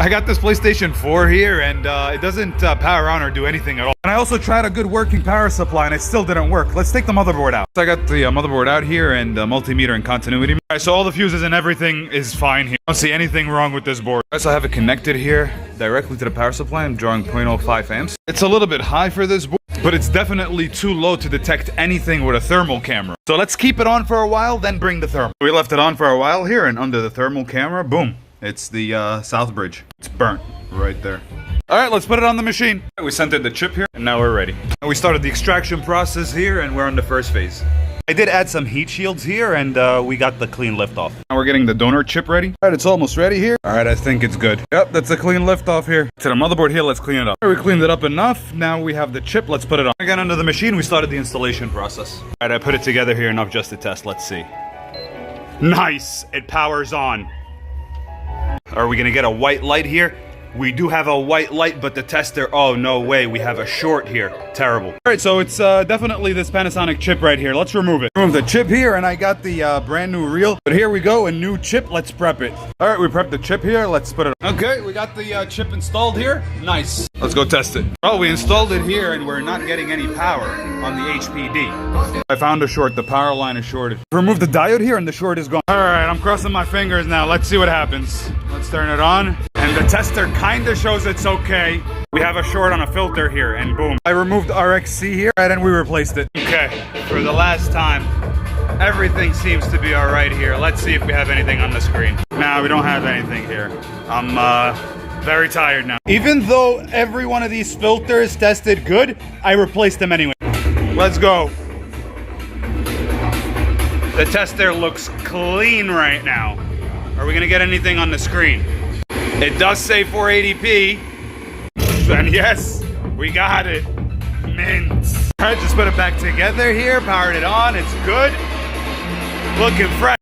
I got this PlayStation 4 here, and it doesn't power on or do anything at all. And I also tried a good working power supply, and it still didn't work. Let's take the motherboard out. So I got the motherboard out here, and multimeter and continuity. All right, so all the fuses and everything is fine here. I don't see anything wrong with this board. So I have it connected here directly to the power supply. I'm drawing 0.05 amps. It's a little bit high for this board, but it's definitely too low to detect anything with a thermal camera. So let's keep it on for a while, then bring the thermal. We left it on for a while here, and under the thermal camera, boom. It's the south bridge. It's burnt right there. All right, let's put it on the machine. We sent in the chip here, and now we're ready. We started the extraction process here, and we're on the first phase. I did add some heat shields here, and we got the clean liftoff. Now we're getting the donor chip ready. All right, it's almost ready here. All right, I think it's good. Yep, that's a clean liftoff here. To the motherboard here, let's clean it up. We cleaned it up enough. Now we have the chip. Let's put it on. Again, under the machine, we started the installation process. All right, I put it together here enough just to test. Let's see. Nice, it powers on. Are we gonna get a white light here? We do have a white light, but the tester, oh no way, we have a short here. Terrible. All right, so it's definitely this Panasonic chip right here. Let's remove it. Remove the chip here, and I got the brand new reel. But here we go, a new chip. Let's prep it. All right, we prepped the chip here. Let's put it on. Okay, we got the chip installed here. Nice. Let's go test it. Oh, we installed it here, and we're not getting any power on the HPD. I found a short. The power line is shorted. Remove the diode here, and the short is gone. All right, I'm crossing my fingers now. Let's see what happens. Let's turn it on. And the tester kinda shows it's okay. We have a short on a filter here, and boom. I removed RXC here, and we replaced it. Okay, for the last time, everything seems to be all right here. Let's see if we have anything on the screen. Nah, we don't have anything here. I'm very tired now. Even though every one of these filters tested good, I replaced them anyway. Let's go. The tester looks clean right now. Are we gonna get anything on the screen? It does say 480p, and yes, we got it. Mint. All right, just put it back together here, powered it on, it's good. Looking fresh.